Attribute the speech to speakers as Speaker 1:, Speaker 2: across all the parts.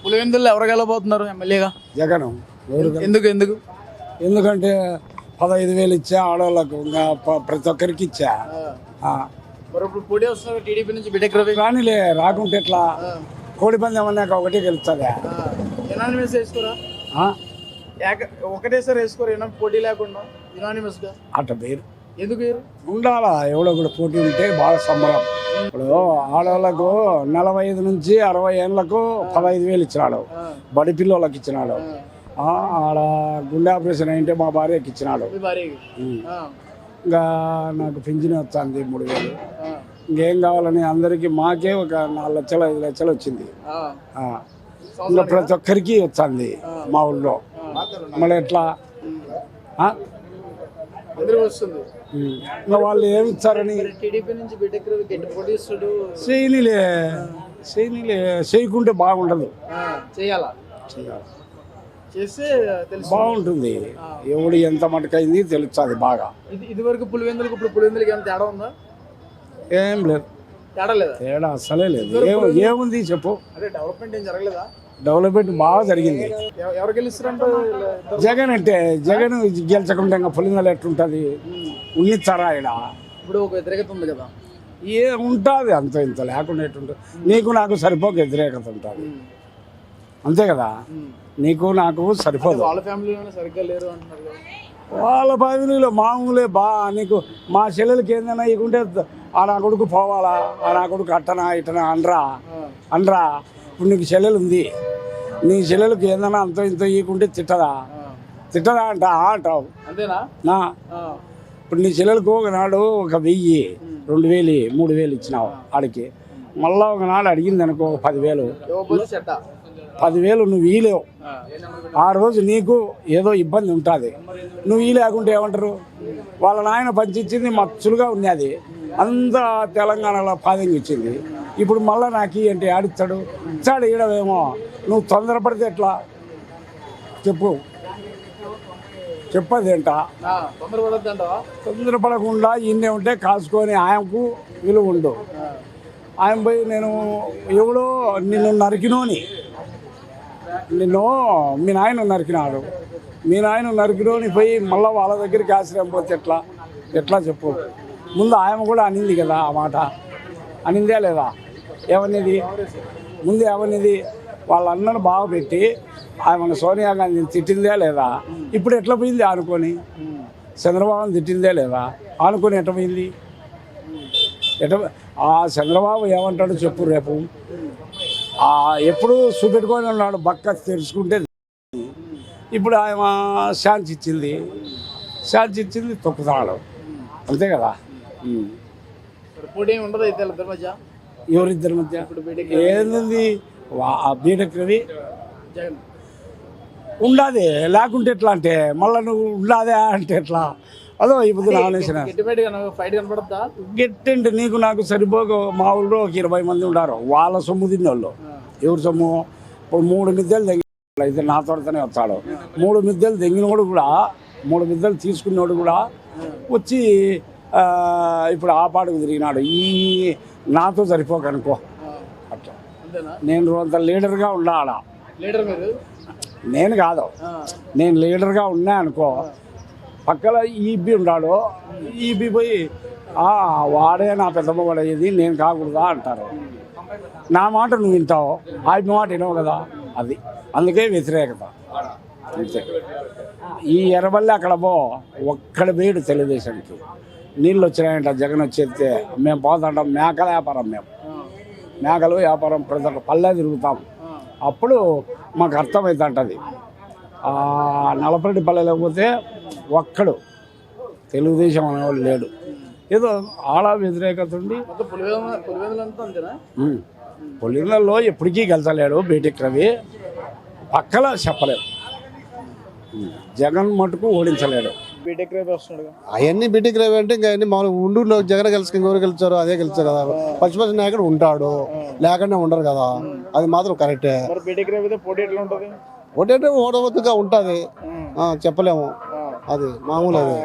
Speaker 1: పులివెందుల్లో ఎవరు గెలబోతున్నారు ఎమ్మెల్యేగా?
Speaker 2: జగన్.
Speaker 1: ఎందుకు ఎందుకు
Speaker 2: ఎందుకంటే 15,000 ఇచ్చా ఆడవాళ్ళకు, ఇంకా ప్రతి ఒక్కరికి ఇచ్చా.
Speaker 1: మరి ఇప్పుడు పోటీ వస్తున్నారు టీడీపీ నుంచి బిటెక్ రవి.
Speaker 2: కానీలే రాకుంటే ఎట్లా? కోడి పందెం అన్నాక ఒకటే గెలుస్తుందా?
Speaker 1: యునానిమస్ వేసుకోరా? ఒకటేసారి వేసుకోరు, పోటీ లేకుండా యునానిమస్ గా
Speaker 2: అట్ట పేరు
Speaker 1: ఎందుకు వేరు?
Speaker 2: ఉండాలా, ఎవడో కూడా పోటీ ఉంటే బాగా సంబరం. ఇప్పుడు ఆడవాళ్ళకు 45 నుంచి 60 ఏళ్ళకు 15,000 ఇచ్చినాడు, బడి పిల్లలకి ఇచ్చినాడు. ఆడ గుండె ఆపరేషన్ అయింటే మా భార్యకి ఇచ్చినాడు. ఇంకా నాకు పింఛన్ వస్తుంది 3,000. ఇంకేం కావాలని అందరికి మాకే ఒక 4 లక్షలు 5 లక్షలు వచ్చింది. ఇంకా ప్రతి ఒక్కరికి వస్తుంది మా ఊళ్ళో. మళ్ళీ ఎట్లా ఇంకా వాళ్ళు ఏమి ఇచ్చారని చేయకుంటే బాగుండదు. బాగుంటుంది. ఎవడు ఎంత మటుకైంది తెలుస్తుంది బాగా.
Speaker 1: ఇది వరకు పులివెందులకు ఇప్పుడు పులివెందులకి ఏమైనా తేడా ఉందా?
Speaker 2: ఏం లేదు,
Speaker 1: తేడా లేదా?
Speaker 2: తేడా అసలే లేదు. ఏముంది చెప్పు?
Speaker 1: అదే డెవలప్మెంట్ ఏం జరగలేదా?
Speaker 2: డెవలప్మెంట్ బాగా జరిగింది.
Speaker 1: ఎవరు గెలుస్తారంటే
Speaker 2: జగన్ అంటే జగన్ గెలిచకుండా ఇంకా పులిందలు ఎట్లుంటుంది? ఉన్నిస్తారా ఇక్కడ?
Speaker 1: ఇప్పుడు ఒక వ్యతిరేకత ఉంది కదా,
Speaker 2: ఏ ఉంటుంది అంత ఇంత లేకుండా ఎట్టుంటుంది? నీకు నాకు సరిపోక వ్యతిరేకత ఉంటుంది అంతే కదా. నీకు నాకు సరిపోదు.
Speaker 1: వాళ్ళ ఫ్యామిలీలో సరిగ్గా లేరు అంటున్నారు.
Speaker 2: వాళ్ళ ఫ్యామిలీలో మామూలే. నీకు మా చెల్లెలకి ఏందన్నా ఇకుంటే ఆ నా కొడుకు పోవాలా, ఆ నా కొడుకు అట్టనా ఇట్టనా అనరా. ఇప్పుడు నీకు చెల్లెలు ఉంది, నీ చెల్లెలకి ఏందన్నా అంత ఇంత ఇకుంటే తిట్టదా అంటావు అంతేనా? ఇప్పుడు నీ చెల్లెలకు ఒకనాడు ఒక 1000, 2,000, 3,000 ఇచ్చినావు ఆడికి. మళ్ళా ఒకనాడు అడిగింది అనుకో 10,000. 10,000 నువ్వు ఇలేవు. ఆ రోజు నీకు ఏదో ఇబ్బంది ఉంటుంది. నువ్వు లేకుంటే ఏమంటారు? వాళ్ళ నాయన పంచిచ్చింది మచ్చులుగా ఉన్నది, అంతా తెలంగాణలో పాదంగా ఇచ్చింది. ఇప్పుడు మళ్ళీ నాకు అంటే ఆడిస్తాడు, ఇచ్చాడు ఇయడమేమో. నువ్వు తొందరపడితే ఎట్లా చెప్పదేంట? తొందరపడకుండా ఇన్నే ఉంటే కాసుకొని ఆయనకు విలువ ఉండు. ఆయన పోయి నేను ఎవడో నిన్ను నరికినోని, మీ నాయన నరికినాడు, మీ నాయన నరికినోని పోయి మళ్ళీ వాళ్ళ దగ్గరికి ఆశ్రయం పోతే ఎట్లా చెప్పు? ముందు ఆయన కూడా అనింది కదా ఆ మాట, అనిందే లేదా? ఏమనేది ముందు? ఏమనేది? వాళ్ళ అన్నను బాగా పెట్టి ఆమె సోనియా గాంధీని తిట్టిందే లేదా? ఇప్పుడు ఎట్లా పోయింది ఆనుకొని? చంద్రబాబుని తిట్టిందే లేదా? ఆనుకొని ఎట్లా పోయింది? ఆ చంద్రబాబు ఏమంటాడు చెప్పు రేపు? ఎప్పుడు చూపెట్టుకొని ఉన్నాడు, బక్క తెరుచుకుంటే. ఇప్పుడు ఆయన ఛాన్స్ ఇచ్చింది తొక్కుతున్నాడు అంతే కదా. ఎవరిద్దరి మధ్య ఏంది? బీటెక్ రవి ఉండాది, లేకుంటే ఎట్లా అంటే మళ్ళీ నువ్వు ఉండాదే అంటే ఎట్లా? అదో ఇప్పుడు ఆలోచన. గట్టి అంటే నీకు నాకు సరిపోక మా ఊళ్ళో ఒక 20 మంది ఉన్నారు. వాళ్ళ సొమ్ము తిన్నోళ్ళు. ఎవరి సొమ్ము? ఇప్పుడు 3 మిద్దెలు తెంగి అయితే నా తోటతోనే వస్తాడు. 3 మిద్దెలు తెంగినోడు కూడా, 3 మిద్దెలు తీసుకున్నోడు కూడా వచ్చి ఇప్పుడు ఆ పాటకు తిరిగినాడు. నాతో సరిపోకనుకో అట్లా. నేను అంత లీడర్గా ఉండాలా? నేను కాదు, నేను లీడర్గా ఉన్నా అనుకో, పక్కన ఈబీ ఉన్నాడు, ఈబీ పోయి వాడే నా పెద్దమ్మ పడేది, నేను కాకూడదా అంటారు. నా మాట నువ్వు వింటావు, ఆమె మాట వినవు కదా. అది అందుకే వ్యతిరేకత అంతే. ఈ ఎర్రబల్లి అక్కడ ఒక్కడ వేడు తెలుగుదేశానికి. నీళ్ళు వచ్చినాయంట, జగన్ వచ్చేస్తే మేము పోతుంటాం. మేకల వ్యాపారం, మేకలు వ్యాపారం, ప్రతి పల్లె తిరుగుతాం. అప్పుడు మాకు అర్థమవుతుంటుంది. నలపరెడ్డి పల్లె లేకపోతే ఒక్కడు తెలుగుదేశం అనేవాళ్ళు లేడు. ఏదో ఆడ వ్యతిరేకత ఉండి పులివెందులలో ఎప్పటికీ గెలిచలేడు బీటెక్ రవి. పక్కల చెప్పలేడు. జగన్ మటుకు ఓడించలేడు.
Speaker 1: బీటెక్ రవి వస్తున్నాడు.
Speaker 3: అవన్నీ బీటెక్ రవి అంటే ఇంకా అన్ని మామూలు ఉండూరులో జగన్ గెలిచి ఇంకెవరు గెలిచారు అదే గెలిచారు కదా. పచ్చిపచ్చి నాయకుడు ఉంటాడు, లేకుండా ఉండరు కదా. అది మాత్రం కరెక్టే.
Speaker 1: బీటెక్ రవి పోటీ ఎట్లా ఉంటుంది?
Speaker 3: పోటీ అంటే ఓడవద్దుగా ఉంటుంది, చెప్పలేము. అది మామూలు. అది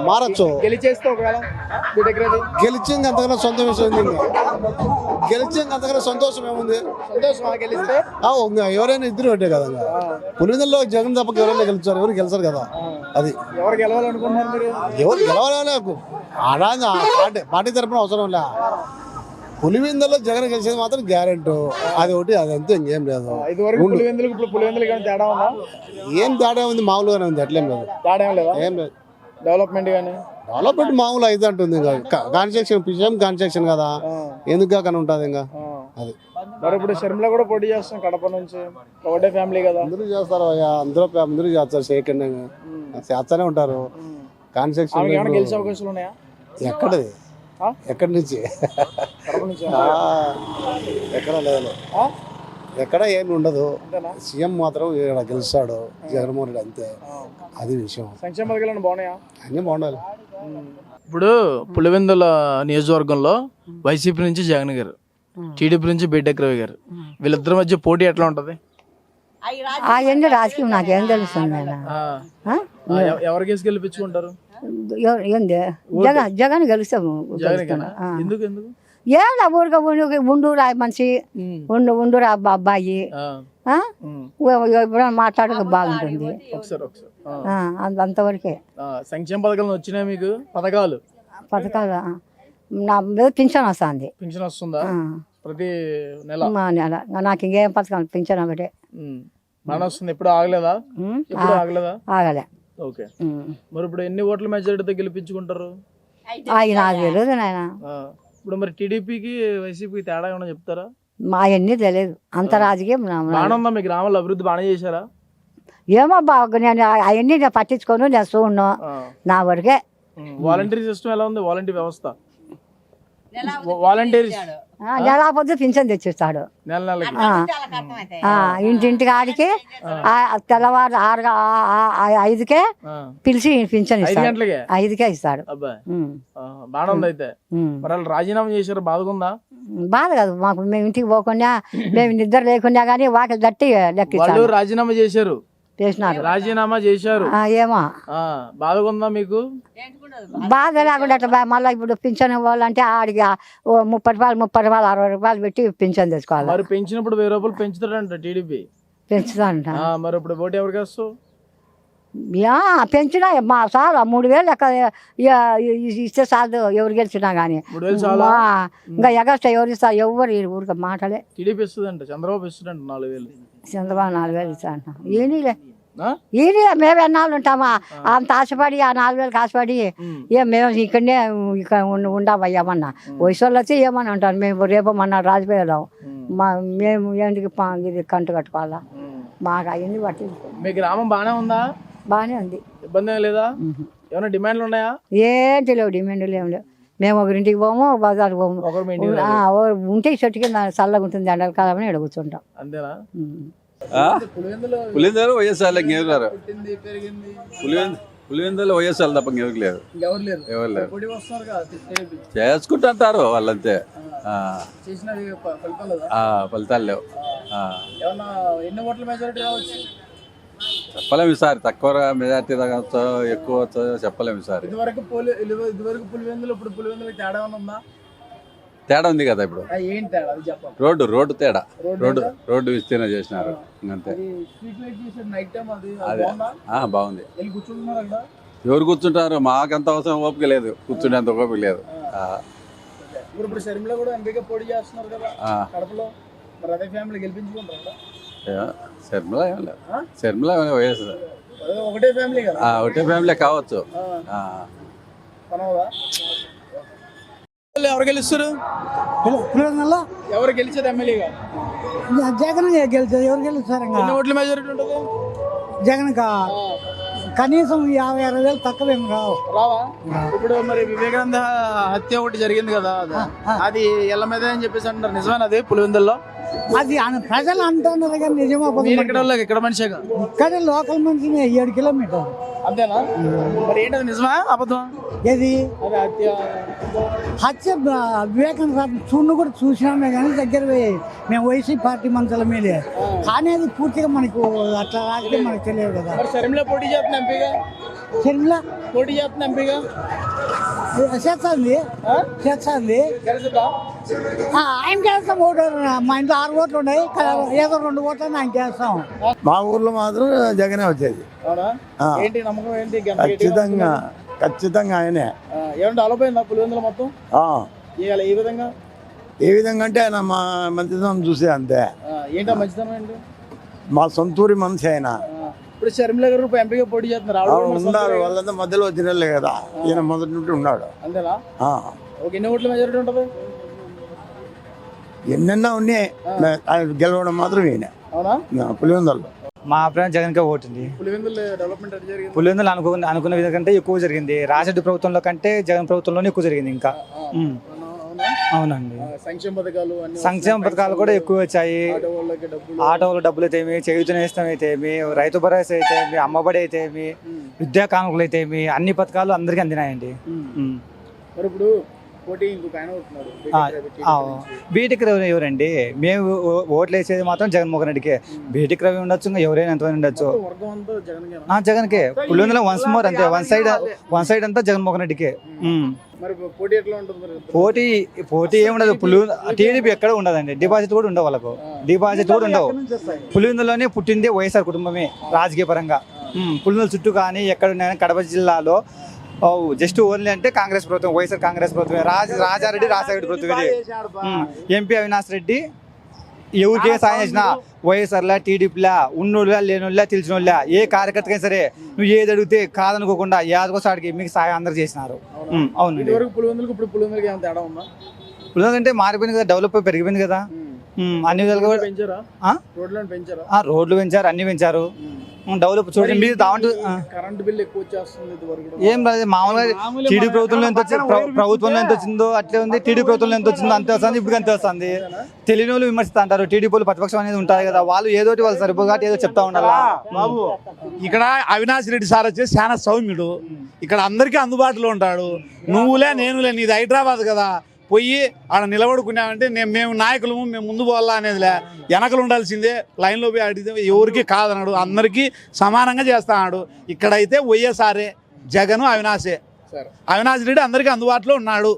Speaker 3: మారచ్చు.
Speaker 1: గెలిచేస్తే ఒకవేళ బీటెక్ రవి
Speaker 3: గెలిచింది అంతకన్నా సొంత విషయం. గెలిచే అంతకన్నా సంతోషం ఏముంది?
Speaker 1: సంతోషం గెలిస్తే
Speaker 3: ఎవరైనా ఇద్దరు పెట్టే కదా. పులివెందుల్లో జగన్ తప్ప ఎవరైనా గెలుస్తారు, ఎవరు గెలిచారు కదా. అది
Speaker 1: ఎవరు గెలవాలనుకుంటున్నారు మీరు?
Speaker 3: ఎవరు గెలవాలి పార్టీ తరపున అవసరం లే. పులివెందుల్లో జగన్ గెలిచేది మాత్రం గ్యారెంటీ. అది ఒకటి, అది అంతే, ఇంకేం లేదు.
Speaker 1: ఇదివరకు పులివెందులకు ఇప్పుడు పులివెందులకు కానీ తేడా ఉందా?
Speaker 3: ఏం తేడా ఉంది? మామూలుగానే ఉంది, అట్లేం లేదు.
Speaker 1: తేడా ఏం లేదా?
Speaker 3: ఏం లేదు.
Speaker 1: డెవలప్మెంట్ కానీ
Speaker 3: డెవలప్మెంట్ మామూలు అయితే అంటుంది. ఇంకా కాన్స్ట్రక్షన్ పిఎం కాన్స్ట్రక్షన్ కదా, ఎందుకు కానీ ఉంటుంది ఇంకా. అది
Speaker 1: మరి ఇప్పుడు షర్మిల కూడా పోటీ చేస్తాం కడప నుంచి, ఒకటే ఫ్యామిలీ కదా.
Speaker 3: అందరూ చేస్తారు అయ్యా, అందరూ చేస్తారు, సేకండంగా చేస్తూనే ఉంటారు. కాన్స్ట్రక్షన్
Speaker 1: గెలిచే అవకాశాలు ఉన్నాయా?
Speaker 3: ఎక్కడది? ఎక్కడి నుంచి?
Speaker 1: కడప నుంచి
Speaker 3: ఎక్కడ లేదు, ఎక్కడ ఏమి ఉండదు. సీఎం మాత్రం ఇక్కడ గెలుస్తాడు జగన్మోహన్ రెడ్డి, అంతే. అది విషయం.
Speaker 1: సంక్షేమ పథకాలు బాగున్నాయా?
Speaker 3: అన్నీ బాగుండాలి.
Speaker 1: ఇప్పుడు పులివెందుల నియోజకవర్గంలో వైసీపీ నుంచి జగన్ గారు, టీడీపీ నుంచి బిడ్డెక్ రవి గారు, వీళ్ళిద్దరి మధ్య పోటీ ఎట్లా ఉంటది?
Speaker 4: అవన్నీ రాజకీయం నాకేం తెలుస్తుంది.
Speaker 1: ఎవరు కేసు గెలిపించుకుంటారు?
Speaker 4: ఏంది జగన్ గెలుస్తాము.
Speaker 1: ఎందుకు ఎందుకు
Speaker 4: ఏడా ఊరుగా ఉండురా మనిషి, ఉండురా అబ్బాయి, ఎప్పుడైనా మాట్లాడక బాగుంటుంది. అంతవరకే.
Speaker 1: సంక్షేమ పథకాలు వచ్చినాయి మీకు? పథకాలు
Speaker 4: నా పింఛన్ వస్తుంది.
Speaker 1: పింఛన్ వస్తుందా ప్రతి నెల?
Speaker 4: నెల నాకు ఇంకేం పథకాలు, పింఛన్ ఒకటే
Speaker 1: మన వస్తుంది. ఎప్పుడు ఆగలేదా?
Speaker 4: ఆగలే.
Speaker 1: ఓకే. మరి ఇప్పుడు ఎన్ని ఓట్ల మెజారిటీతో గెలిపించుకుంటారు?
Speaker 4: నాకు తెలియదు నాయన.
Speaker 1: ఇప్పుడు మరి టీడీపీకి వైసీపీకి తేడా ఏమన్నా చెప్తారా?
Speaker 4: మా అన్నీ తెలియదు, అంత రాజకీయం.
Speaker 1: బాగానే ఉందా మీ గ్రామంలో? అభివృద్ధి బాగానే చేశారా?
Speaker 4: ఏమో బాగా, నేను అవన్నీ నేను పట్టించుకోను, నేను చూడను, నా వరకే.
Speaker 1: వాలంటీర్ సిస్టమ్ ఎలా ఉంది? వాలంటీర్ వ్యవస్థ? వాలంటీర్
Speaker 4: నెల పొద్దు పింఛన్ తెచ్చిస్తాడు.
Speaker 1: నెల నెలకి
Speaker 4: ఇంటింటికి ఆడికి తెల్లవారు 5కే పిలిచి పింఛన్ ఇస్తాడు. 5కే ఇస్తాడు.
Speaker 1: బాగా ఉంది. అయితే మరి వాళ్ళు రాజీనామా చేశారు, బాధగా
Speaker 4: బాధ కాదు మాకు. మేము ఇంటికి పోకుండా, మేము నిద్ర లేకుండా కానీ వాకి గట్టి లెక్కించారు.
Speaker 1: రాజీనామా చేశారు, రాజీనామా చేశారు.
Speaker 4: ఏమో
Speaker 1: బాధగా ఉందా మీకు?
Speaker 4: బాధ లేకుండా మళ్ళీ ఇప్పుడు పింఛన్ ఇవ్వాలంటే ఆడికి 30 రూపాయలు 60 రూపాయలు పెట్టి పింఛన్ తెచ్చుకోవాలి.
Speaker 1: మరి పెంచినప్పుడు 1000 రూపాయలు పెంచుతాడంట టీడీపీ.
Speaker 4: పెంచుతాడంట.
Speaker 1: మరి ఇప్పుడు ఓటు ఎవరికి వేస్తావు?
Speaker 4: పెంచినా మా చాలు 3000 లెక్క ఇస్తే చాలు, ఎవరు గెలిచినా కానీ. ఇంకా ఎగస్ట్రా ఎవరు ఇస్తారు? ఎవరు ఊరికి మాటలే.
Speaker 1: టీడీపీ ఇస్తుందంట, చంద్రబాబు ఇస్తుందంట 4000.
Speaker 4: చంద్రబాబు 4000 ఇస్తాడంట. ఈయనలే మేము ఎన్నాళ్ళు ఉంటామా అంత ఆశపడి, ఆ 4000 ఆశపడి మేము ఇక్కడ ఉండవయ్యామన్నా. వయసు వాళ్ళు వచ్చి ఏమని అంటారు, మేము రేపమన్నా రాజుపోయాం, మేము ఏంటికి ఇది కంటు కట్టుకోవాలా? మాకు అవన్నీ పట్టి.
Speaker 1: మీ గ్రామం బాగానే ఉందా?
Speaker 4: బాగానే ఉంది,
Speaker 1: ఇబ్బంది లేదా? ఏమైనా డిమాండ్లు ఉన్నాయా?
Speaker 4: ఏంటి లేవు, డిమాండ్లు ఏమి లేవు. మేము ఒకరింటికి పోము, బజార్కి పోము. ఉంటే చెట్టు కింద చల్లగా ఉంటుంది, ఎండల కాలమని ఇక్కడ కూర్చుంటాం.
Speaker 1: అంతేనా?
Speaker 5: పులివెందులు వైఎస్ఆర్ ఇంకెవరు? పులివెందులు వైఎస్ఆర్ తప్ప ఇంకెవరికి లేదు, ఎవరు లేరు. చేసుకుంటుంటారు వాళ్ళంతే, ఫలితాలు లేవు. చెప్పలేము ఈసారి, తక్కువ మెజార్టీ తగ్గచ్చు, ఎక్కువ చెప్పలేము ఈసారి. తేడా ఉంది కదా ఇప్పుడు. రోడ్డు తేడా, రోడ్డు విస్తీర్ణ చేసినారు అంతే. అదే బాగుంది. ఎవరు కూర్చుంటారు? మాకంత అవసరం ఓపిక లేదు, కూర్చునేంత ఓపిక లేదు. శర్మిల ఏం లేదు, శర్మిల వైఎస్ఆర్ ఒకటే ఫ్యామిలీ కావచ్చు.
Speaker 1: ఎవరు గెలుస్తారు? ఎవరు గెలిచేది ఎమ్మెల్యేగా?
Speaker 6: జగన్ గెలిచారు. ఎవరు గెలుస్తారు?
Speaker 1: ఎన్ని ఓట్ల మెజారిటీ ఉంటుంది
Speaker 6: జగన్? కనీసం 50-60 తక్కువేం
Speaker 1: రావా? ఇప్పుడు మరి వివేకానంద హత్య ఒకటి జరిగింది కదా, అది ఎల్ల మీద అని చెప్పేసి అంటారు, నిజమేనా అది పులివెందుల్లో?
Speaker 6: అది ప్రజలు అంటున్నారు కానీ నిజమా?
Speaker 1: ఇక్కడ మనిషి
Speaker 6: ఇక్కడ లోకల్ మనిషి 7 కిలోమీటర్.
Speaker 1: అంతేనా? మరి ఏంటది, నిజమా అబద్ధం?
Speaker 6: ఏది హత్య? వివేకానంద చూడు కూడా చూసినామే కానీ దగ్గర మేము వైసీపీ పార్టీ మనుషుల మీదే, కానీ అది పూర్తిగా మనకు అట్లా రాజకీయం మనకు తెలియదు కదా.
Speaker 1: షర్మిల పోటీ చేస్తున్న ఎంపీగా?
Speaker 6: షర్మిల
Speaker 1: పోటీ చేస్తున్న ఎంపీగా
Speaker 6: చేస్తుంది. ఆయనకి వేస్తాం ఓటు. మా ఇంట్లో 6 ఓట్లు ఉన్నాయి, ఏదో 2 ఓట్లు ఆయనకి వేస్తాం.
Speaker 2: మా ఊర్లో మాత్రం జగనే వచ్చేది.
Speaker 1: అవునా?
Speaker 2: ఆ.
Speaker 1: ఏంటి నమ్మకం ఏంటి?
Speaker 2: ఖచ్చితంగా ఆయనే.
Speaker 1: ఏమంటే అలపోయిందా పులివెందుల మొత్తం? ఏ విధంగా?
Speaker 2: ఏ విధంగా అంటే ఆయన మా మంచితనం చూసే అంతే.
Speaker 1: ఏంటా మంచితనం ఏంటి?
Speaker 2: మా సొంతూరి మనిషి ఆయన.
Speaker 1: ఇప్పుడు షర్మిల గారు ఎంపీగా పోటీ చేస్తున్నారు. ఆవిడ కూడా మన
Speaker 2: ఉన్నారు,
Speaker 1: సొంతూరే కదా?
Speaker 2: వాళ్ళంతా మధ్యలో వచ్చినలే కదా, ఈయన మొదటి నుండి ఉన్నాడు.
Speaker 1: అంతేనా?
Speaker 2: ఆ.
Speaker 1: ఒక ఎన్ని ఓట్ల మెజారిటీ ఉంటుంది?
Speaker 2: ఎన్నెన్నో ఉన్నాయి, ఆయన గెలవడం మాత్రం ఈయన.
Speaker 1: అవునా?
Speaker 2: పులివెందుల్లో
Speaker 7: మా అభిప్రాయం జగన్కే ఓటుంది.
Speaker 1: పులివెందుల డెవలప్మెంట్ ఎట్లా జరిగింది?
Speaker 7: పులివెందులు అనుకున్న విధంగా కంటే ఎక్కువ జరిగింది. రాజరెడ్డి ప్రభుత్వంలో కంటే జగన్ ప్రభుత్వంలోనే ఎక్కువ జరిగింది ఇంకా.
Speaker 1: అవునా?
Speaker 7: అవునండి.
Speaker 1: సంక్షేమ పథకాలు అన్ని
Speaker 7: సంక్షేమ పథకాలు కూడా ఎక్కువ వచ్చాయి.
Speaker 1: ఆటో వాళ్ళకి డబ్బులు,
Speaker 7: ఆటోల డబ్బులు అయితే ఏమి, చేయూత నేస్తం అయితే ఏమి, రైతు భరోసా అయితే ఏమి, అమ్మబడి అయితే ఏమి, విద్యా కానుకలు అయితే ఏమి, అన్ని పథకాలు అందరికీ అందినాయండి.
Speaker 1: మరి ఇప్పుడు పోటీ ఇంకొక ఆయన అవుతున్నాడు.
Speaker 7: బీటెక్ రవి ఎవరండి? మేము ఓట్లు వేసేది మాత్రం జగన్మోహన్ రెడ్డికే. బీటెక్ రవి ఉండొచ్చు, ఇంకా ఎవరైనా ఎంతమంది ఉండొచ్చు.
Speaker 1: వర్గం అంతా జగన్కేనా?
Speaker 7: జగన్కే. పులివెందుల వన్స్ మోర్ అంతే, వన్ సైడ్ అంతా జగన్మోహన్ రెడ్డికే.
Speaker 1: మరి పోటీ ఎట్లా ఉంటుంది మరి?
Speaker 7: పోటీ ఏముండదు. టీడీపీ ఎక్కడ ఉండదండి. డిపాజిట్ కూడా ఉండవు వాళ్ళకు, డిపాజిట్ కూడా ఉండవు. పులివెందులోనే పుట్టింది వైఎస్ఆర్ కుటుంబమే రాజకీయ పరంగా. పులివెందుల చుట్టూ కానీ ఎక్కడ కడప జిల్లాలో జస్ట్ ఓన్లీ అంటే కాంగ్రెస్ ప్రభుత్వం, వైఎస్ఆర్ కాంగ్రెస్ ప్రభుత్వమే. రాజారెడ్డి రాజశేఖర ప్రభుత్వం. ఎంపీ అవినాష్ రెడ్డి ఎవరికే సాయం చేసినా వైఎస్ఆర్లా, టీడీపీలా, ఉన్నోళ్ళ లేనోళ్ళ తెలిసినోళ్ళ ఏ కార్యకర్తకైనా సరే నువ్వు ఏది అడిగితే కాదనుకోకుండా యాదకోసాడికి మీకు సాయం అందరు చేసినారు. అవునండి.
Speaker 1: పులివెందులకు ఇప్పుడు పులివెందులకి ఏమైనా తేడా ఉందా?
Speaker 7: పులివెందులు అంటే మారిపోయింది కదా, డెవలప్ పెరిగిపోయింది కదా. అన్ని విధాలుగా కూడా
Speaker 1: పెంచారా? రోడ్లను పెంచారా?
Speaker 7: రోడ్లు పెంచారు, అన్ని పెంచారు. డెవలప్ చూడండి. మీరు దాంట్లో
Speaker 1: కరెంట్ బిల్ ఎక్కువ వచ్చేస్తుంది.
Speaker 7: ఏం రాదు, మామూలుగా టీడీ ప్రభుత్వంలో ఎంత వచ్చింది, ప్రభుత్వంలో ఎంత వచ్చిందో అట్లే ఉంది. టీడీ ప్రభుత్వంలో ఎంత వచ్చిందో అంతే వస్తుంది, ఇప్పుడు అంతే వస్తుంది. తెలియని వాళ్ళు విమర్శిస్తా అంటారు. టీడీపీలు ప్రతిపక్షం అనేది ఉంటుంది కదా, వాళ్ళు ఏదోటి వాళ్ళు సరిపోగా ఏదో చెప్తా ఉండాలి.
Speaker 8: బాబు ఇక్కడ అవినాష్ రెడ్డి సార్ వచ్చేసి చాలా సౌమ్యుడు, ఇక్కడ అందరికీ అందుబాటులో ఉంటాడు. నువ్వులే నేనులే, నీది హైదరాబాద్ కదా, పోయి ఆడ నిలబడుకున్నామంటే మేము నాయకులము, మేము ముందు పోవాలా అనేదిలే. వెనకలు ఉండాల్సిందే, లైన్లో పోయి అడిగితే ఎవరికి కాదన్నాడు, అందరికీ సమానంగా చేస్తాడు. ఇక్కడైతే వైఎస్ఆర్ఏ, జగన్, అవినాశే. అవినాష్ రెడ్డి అందరికీ అందుబాటులో ఉన్నాడు.